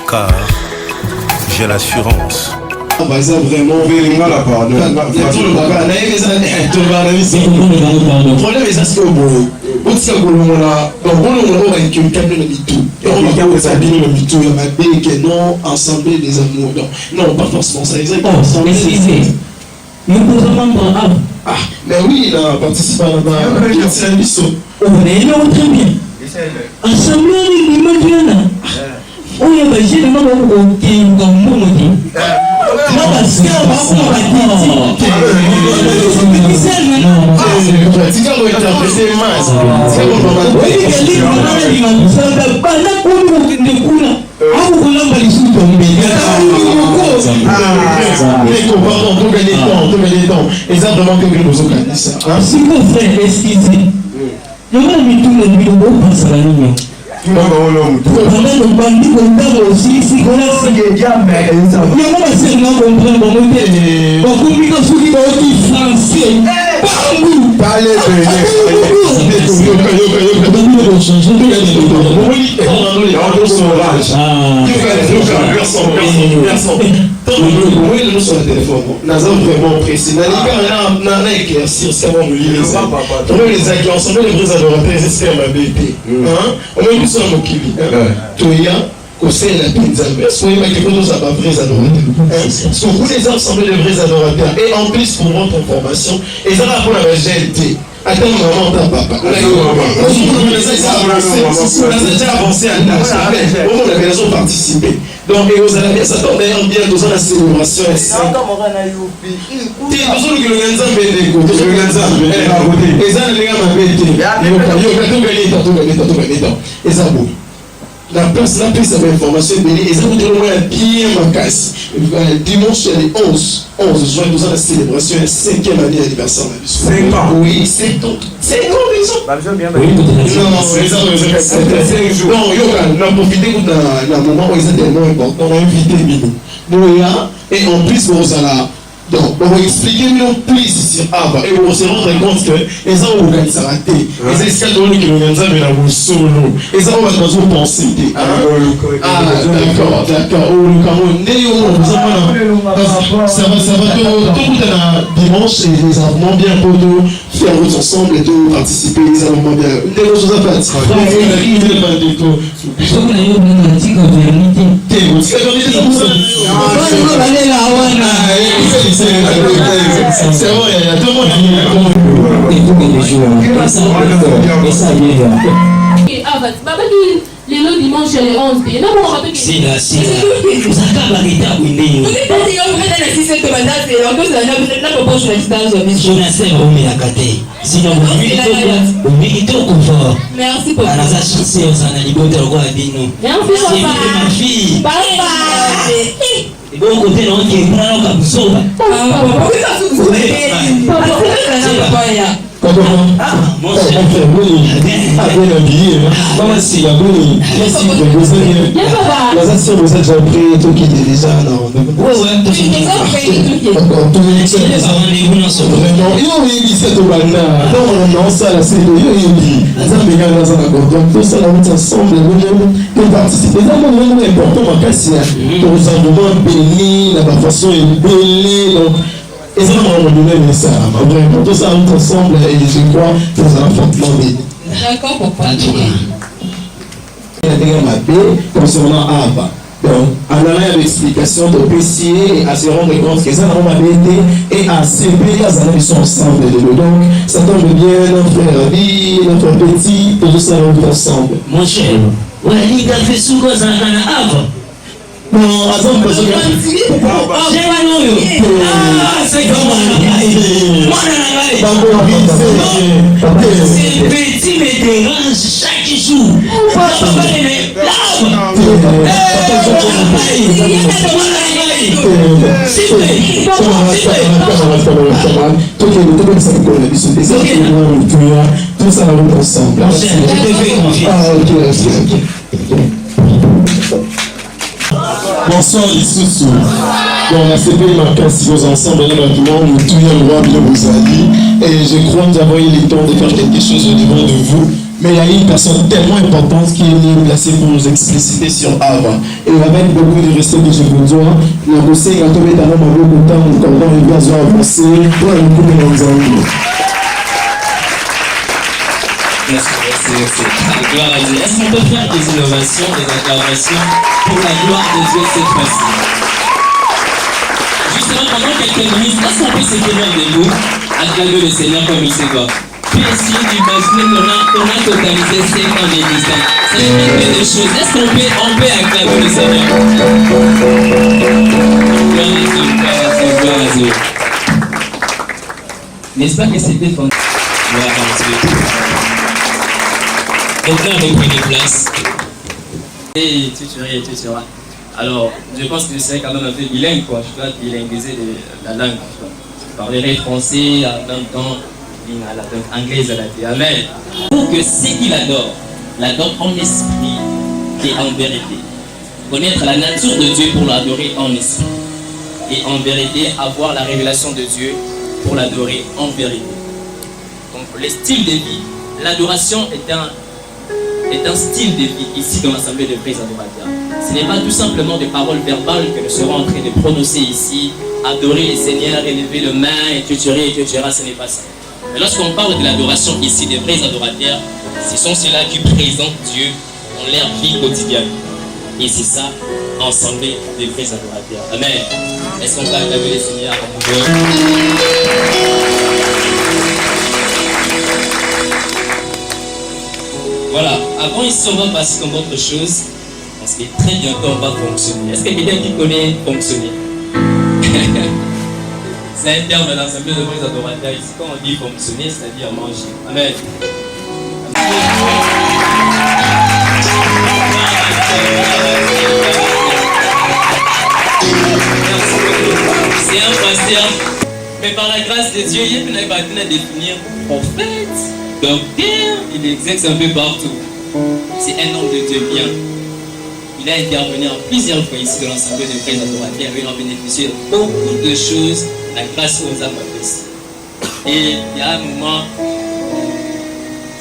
car j'ai l'assurance. Ça vraiment le problème est ça c'est au bout on tient que l'on a une caméra de tout et on va voir ça bien le tout il y a que non ensemble des amours non pas forcément ça exactement nous posons pas ah mais oui il a participé à la mission on est là très bien ensemble les mains on est basé dans le vraiment précis. On a éclaircir ça, on les ensemble les vrais adorateurs, c'est ma BT. On va nous sur nos kiwi. Toya, conseil la pizza. Soyez ma quelque chose à ma vrais adorateurs. Parce que vous les ensemble les vrais adorateurs. Et en plus, pour votre information, et ça va pour la GLT. Attends, maman, ta papa. On a déjà avancé à l'âge. On avait raison de participer. Donc, vous allez bien s'attendre bien dans la célébration. Et ça, le la place de l'information et ça vous donne bien ma casse. Dimanche le 11 juin, nous avons la célébration, 5e année anniversaire. 5 ans. Oui, 5 ans. 5 ans, ils ont. Non, on a profité d'un moment où ils étaient tellement importants. On a invité Mino. Et en plus, vous allez. Donc, on va expliquer mieux plus ici avant et on va se rendre compte que les gens ont organisé ça raté. Les escadrons qui nous ont mis dans le solo. Les gens vont nous penser. D'accord. Ça va tout dimanche et les enfants bien pour nous faire route ensemble et de participer les enfants bien. Des choses à faire. C'est bon, il y a tout le monde les lots dimanche les 11 et non on rappelle que c'est là vous avez barité à Winnie vous êtes pas dire vous êtes assis cette mandat c'est en cause de la proposition de distance de mission on a c'est on est à côté sinon vous militez au confort merci pour ça c'est on s'en a libéré de quoi bino merci ma fille papa et bon côté non qui est prend comme ça mon cher bien habillé maman si la bonne merci de vous vous êtes déjà pris tout qui est déjà non vraiment il s'est au banda non ça la c'est il ça me gagne dans un accord donc tout ça la route ensemble de participer c'est vraiment important ma casse pour nous avoir béni la façon est belle donc et ça m'a donné mais ça vraiment tout ça route ensemble et je crois que ça va fortement béni. D'accord, pourquoi il y a des concernant Abba. Donc, en allant à l'explication de PCA et à se rendre compte que ça n'a pas été et à CP, ils sont ensemble. Donc, ça tombe bien, notre frère vie, notre petit, tout ça ensemble. Mon cher, il a fait souvent ça à Abba. Non, attends, parce que c'est petit me dérange chaque jour. tout ça ensemble. Bonsoir les sous-sous. Donc la CP marque si aux ensemble là maintenant nous tout le roi bien vous allez et je crois que nous avons eu le temps de faire quelque chose au niveau de vous Mais il y a une personne tellement importante qui est placée pour nous expliciter sur Ava. Et avec beaucoup de respect que je vous dois, le conseil a tombé dans mon temps, nous cordons et bien avancé pour le coup de nos amis. Merci. Gloire à Dieu. Est-ce qu'on peut faire des innovations, des acclamations pour la gloire de Dieu cette fois-ci? Justement, pendant quelques minutes, est-ce qu'on peut se tenir debout, acclamer le Seigneur comme il se doit? Puis essayer d'imaginer qu'on a totalisé 5 ans d'église. Ça fait plein de choses. Est-ce qu'on peut acclamer le Seigneur? Gloire à Dieu. N'est-ce pas que c'était fantastique? Gloire à Dieu. Donc là, on prenez place. Et tu seras. Alors, je pense que je serai quand même un peu bilingue, quoi. Je dois bilinguiser la langue. Je parlerai français en même temps, à la langue anglaise à la vie. Amen. Pour que ceux qui l'adorent en esprit et en vérité. Connaître la nature de Dieu pour l'adorer en esprit. Et en vérité, avoir la révélation de Dieu pour l'adorer en vérité. Donc, le style de vie, l'adoration est un style de vie ici dans l'Assemblée de vrais adorateurs. Ce n'est pas tout simplement des paroles verbales que nous serons en train de prononcer ici, adorer le Seigneur, élever les mains, et tu ce n'est pas ça. Mais lorsqu'on parle de l'adoration ici des vrais adorateurs, ce sont ceux-là qui présentent Dieu dans leur vie quotidienne. Et c'est ça, l'Assemblée des vrais adorateurs. Amen. Est-ce qu'on peut acclamer le Seigneur en Dieu? Voilà, avant ici on va passer comme autre chose, parce que très bientôt on va fonctionner. Est-ce que quelqu'un qui connaît fonctionner? C'est un terme dans l'Assemblée de vrais adorateurs. Ici quand on dit fonctionner, c'est-à-dire manger. Amen. C'est un pasteur, mais par la grâce de Dieu, il n'y a pas à définir prophète, docteur, il exerce un peu partout. C'est un homme de Dieu bien. Il a intervenu en plusieurs fois ici dans l'Assemblée de vrais adorateurs. Il a bénéficié de beaucoup de choses, la grâce nous a fait. Et il y a un moment,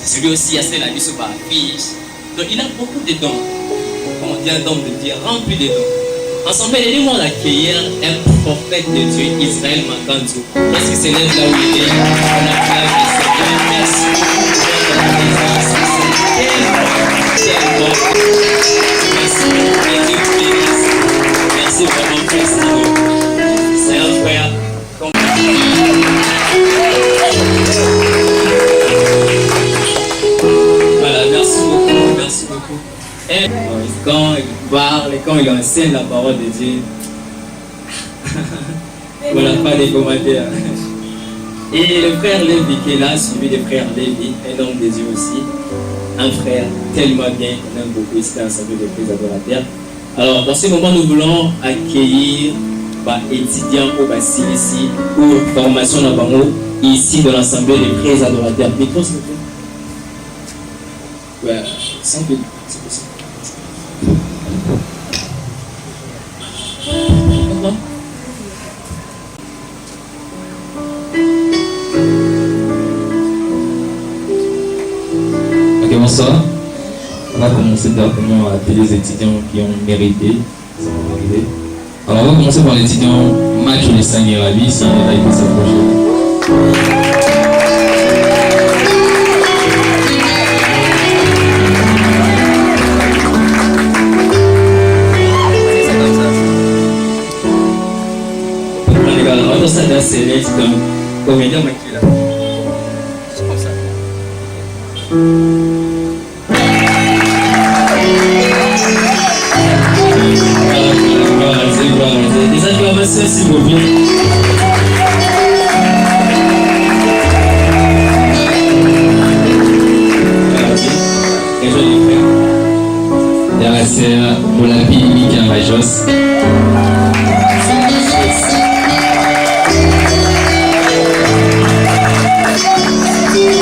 celui aussi a fait la vie sur ma fiche. Donc il a beaucoup de dons. Comme on dit un don de Dieu, rempli de dons. Ensemble, aidez-moi d'accueillir un prophète de Dieu, Israël Makantou. Parce que c'est là où il est. On acclame le Seigneur. Merci pour votre présence. C'est tellement. Merci. Merci vraiment, frère. C'est un frère. Voilà, merci beaucoup. Merci beaucoup. Et quand il parle, quand il enseigne la parole de Dieu, voilà, pas des commentaires. Et le frère Lévi qui est là, suivi des frères Lévi, un homme de Dieu aussi, un frère tellement bien qu'on aime beaucoup ici dans l'Assemblée des vrais adorateurs. Alors, dans ce moment, nous voulons accueillir étudiants au Basile ici, pour formation dans Bango, ici dans l'Assemblée des vrais adorateurs. Micro, s'il vous plaît. Ouais, sans plus, c'est possible. Ok, bonsoir. On va commencer directement à appeler les étudiants qui ont mérité. Alors, on va commencer par l'étudiant Mathieu de Sangerabi, si il peut s'approcher. Ça doit s'élever comme comédien qui est là. C'est comme ça. Voilà, des acclamations s'il vous plaît. Et joli frère. Et la sœur Olapi Mika Majos.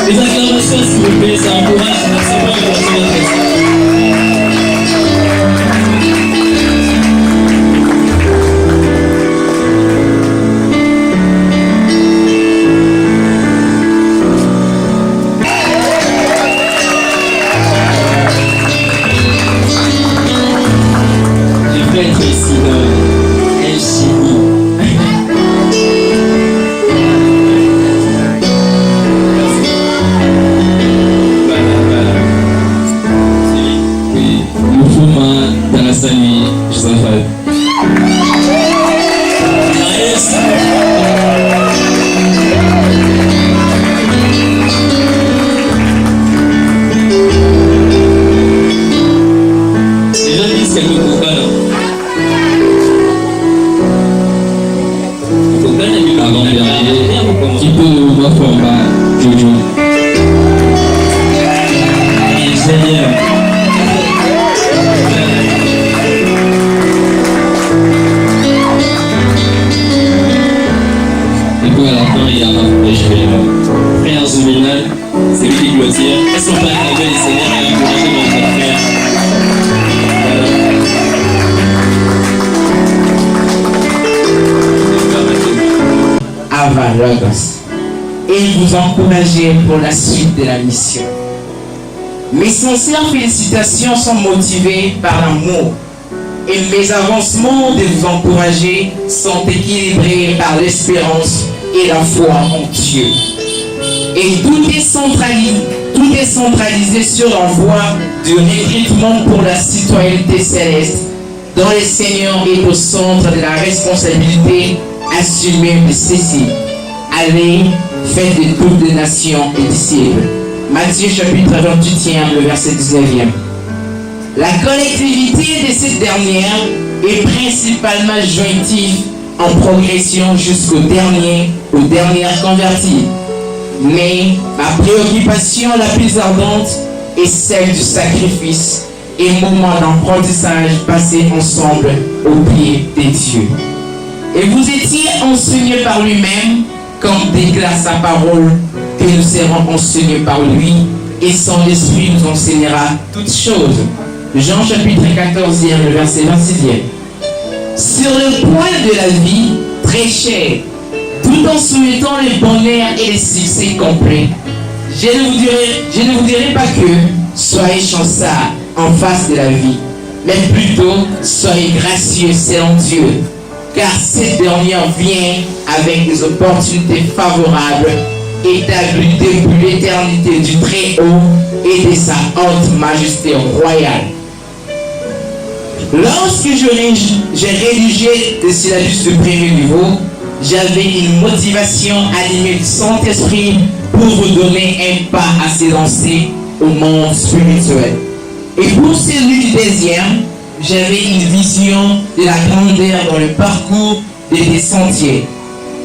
Les acclamations, s'il vous plaît, ça encourage, c'est pas une personne intéressante. Alpha Logos et vous encourager pour la suite de la mission. Mes sincères félicitations sont motivées par l'amour et mes avancements de vous encourager sont équilibrés par l'espérance et la foi en Dieu. Et tout est centralisé sur l'envoi du recrutement pour la citoyenneté céleste, dont le Seigneur est au centre de la responsabilité assumée de ceci. Allez, faites de toutes les nations et disciples. Matthieu chapitre 28, le verset 19e. La collectivité de cette dernière est principalement jointive en progression aux dernières converties. Mais ma préoccupation la plus ardente est celle du sacrifice et moment d'apprentissage passé ensemble au pied des dieux. Et vous étiez enseignés par lui-même, comme déclare sa parole, que nous serons enseignés par lui, et son esprit nous enseignera toutes choses. Jean chapitre 14, le verset 26e. Sur le point de la vie, très cher, tout en souhaitant le bonheur et le succès complet, je ne vous dirai pas que soyez chanceux en face de la vie, mais plutôt soyez gracieux selon Dieu, car cette dernière vient avec des opportunités favorables établies depuis l'éternité du Très-Haut et de sa haute majesté royale. Lorsque j'ai rédigé le syllabus de premier niveau, j'avais une motivation animée du Saint-Esprit pour vous donner un pas à s'élancer au monde spirituel. Et pour celui du deuxième, j'avais une vision de la grandeur dans le parcours des sentiers.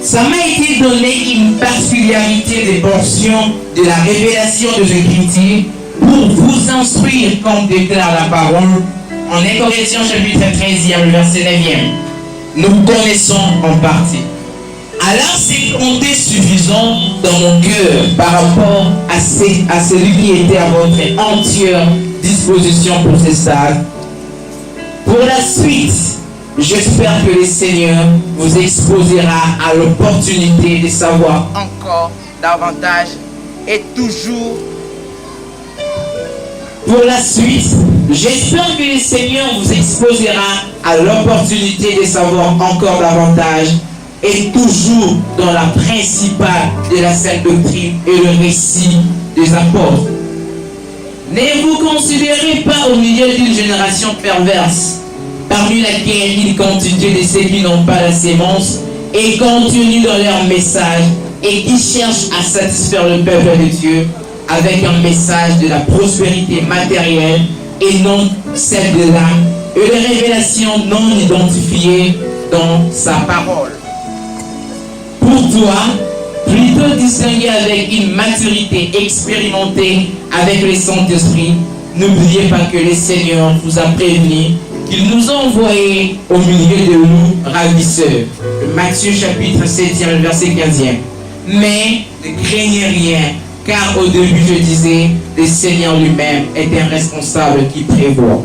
Ça m'a été donné une particularité des portions de la révélation de l'Écriture pour vous instruire, comme déclare la parole en 1 Corinthiens chapitre 13, le verset 9e. Nous connaissons en partie. Alors c'est compté suffisant dans mon cœur par rapport à celui qui était à votre entière disposition pour ce stade. Pour la suite, j'espère que le Seigneur vous exposera à l'opportunité de savoir encore davantage et toujours. Pour la suite, j'espère que le Seigneur vous exposera à l'opportunité de savoir encore davantage et toujours dans la principale de la Sainte Doctrine et le récit des apôtres. Ne vous considérez pas au milieu d'une génération perverse, parmi laquelle il continue de ceux qui n'ont pas la sémence et continuent dans leur message et qui cherchent à satisfaire le peuple de Dieu avec un message de la prospérité matérielle et non celle de l'âme et de révélations non identifiées dans sa parole. Pour toi, plutôt distingué avec une maturité expérimentée avec le Saint-Esprit, n'oubliez pas que le Seigneur vous a prévenu qu'il nous a envoyés au milieu de nous ravisseurs. Matthieu chapitre 7, verset 15e. Mais ne craignez rien, car au début je disais, le Seigneur lui-même est un responsable qui prévoit.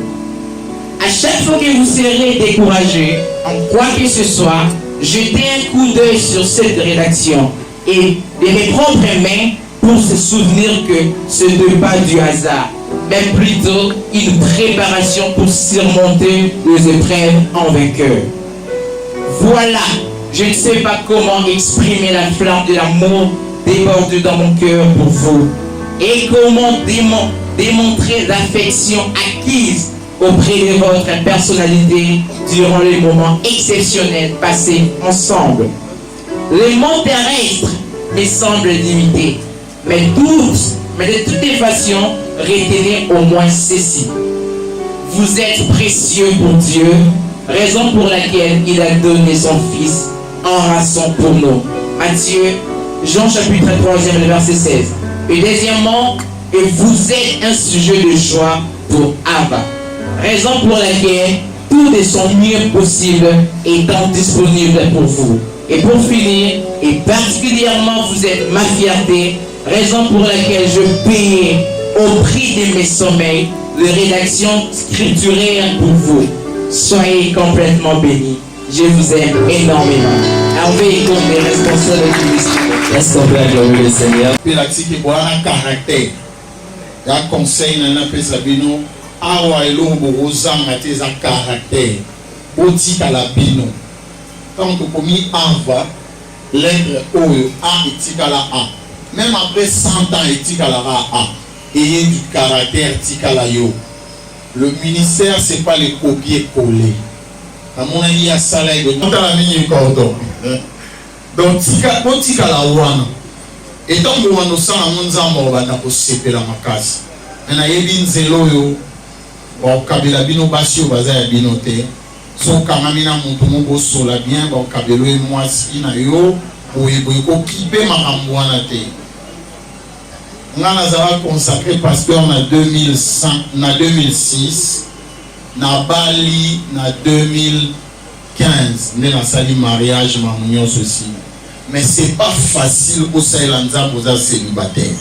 À chaque fois que vous serez découragé, en quoi que ce soit, jetez un coup d'œil sur cette rédaction et de mes propres mains pour se souvenir que ce n'est pas du hasard, mais plutôt une préparation pour surmonter les épreuves en vainqueur. Voilà, je ne sais pas comment exprimer la flamme de l'amour débordée dans mon cœur pour vous et comment démontrer l'affection acquise auprès de votre personnalité durant les moments exceptionnels passés ensemble. Le monde terrestre me semble limité, mais de toutes les façons, retenez au moins ceci. Vous êtes précieux pour Dieu, raison pour laquelle il a donné son Fils en rançon pour nous. Matthieu, Jean chapitre 3, le verset 16. Et deuxièmement, et vous êtes un sujet de joie pour Abba. Raison pour laquelle tout de son mieux possible étant disponible pour vous. Et pour finir, et particulièrement vous êtes ma fierté, raison pour laquelle je paye au prix de mes sommeils les rédactions scripturaires pour vous. Soyez complètement bénis. Je vous aime énormément. Hervé comme les responsables touristes. Est-ce qu'on peut acclamer le Seigneur? Puis la tique boit un caractère. Il y a un conseil dans la Pesabino. Awa elongo ozanga te za caractère. Otika la bino. Quand on commis ava, lettre oyo a etika la a. Même après 100 ans etika la a. Ayez du caractère tika la yo. Le ministère c'est pas les copier-coller. À mon avis à ça là il doit la mini cordon. Donc tika la wana. Et donc on nous sent à mon zamba on va ko sepela makasi. Na yebi nzelo yo. Bon kabila bino basi o baza ya bino te. So kamamina mutu mo sola bien bon kabelo e mwasi na yo boye ko kipe makambo wana te. Ngana zawa consacré pasteur en 2006 na Bali na 2015 né na sali mariage mamunyo aussi. Mais c'est pas facile au Saïlanza pour être célibataire.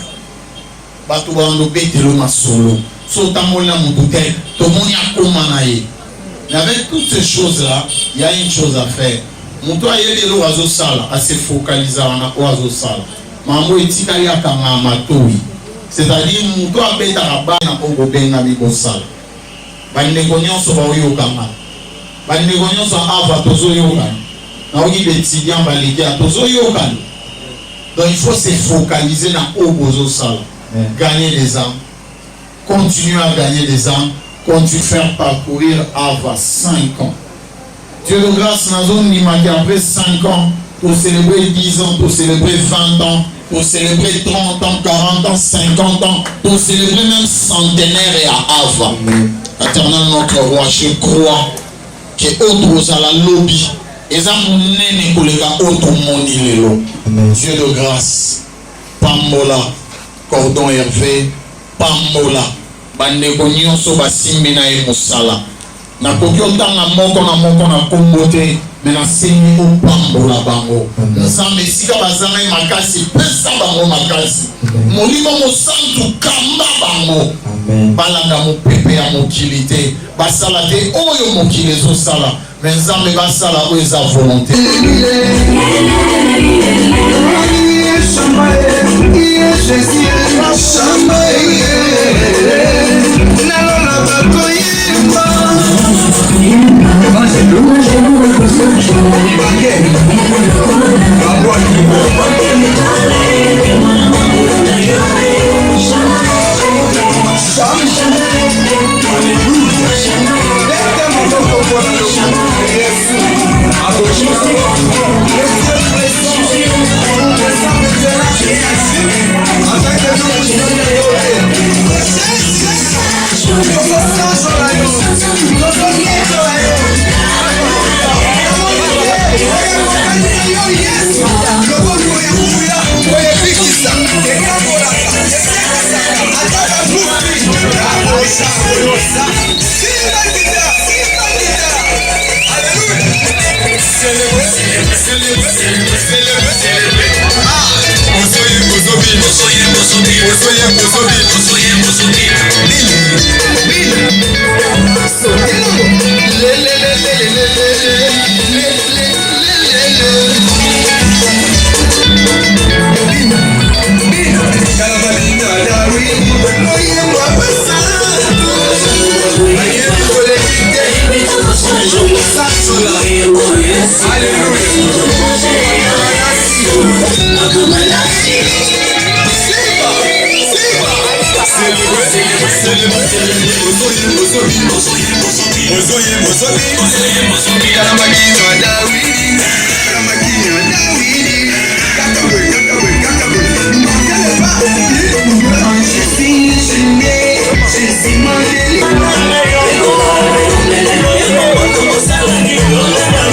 Bato bando betelo na solo. So tamona mutuke to monia komanaye. Mais avec toutes ces choses là, il y a une chose à faire. Muto ayeli lo wazo sala, a se focaliser na wazo sala. Mambo etikali akanga matoi. C'est-à-dire muto abeta rabana ko benga biko sala. Bande konyoso ba oyokanga. Bande konyoso ava tozo yokanga. Na ogi betidian baleki tozo yokanga. Donc il faut se focaliser na obozo sala. Gagner des âmes. Continuer à gagner des âmes. Continue à faire parcourir Ava 5 ans. Dieu de grâce, nous avons dit après 5 ans, pour célébrer 10 ans, pour célébrer 20 ans, pour célébrer 30 ans, 40 ans, 50 ans, pour célébrer même centenaire et à Ava. Éternel notre roi, je crois que autres à la lobby, et ça mon nez collègue autre monde Dieu de grâce, Pambola, Cordon Hervé, Pambola. Bande nyonso basimbi na ye mosala na koki otanga moko na kombote me na sengi opambola bango nzambe esika bazanga ye makasi pesa bango makasi molimo mosantu kamba bango balanda mopepe ya mokili te basala te oyo mokili ezosala me nzambe basala oyo eza volonté.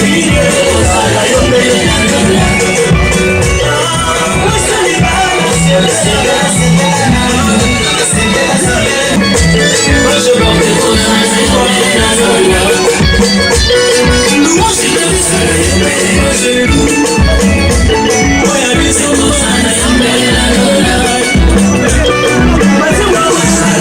Thank you.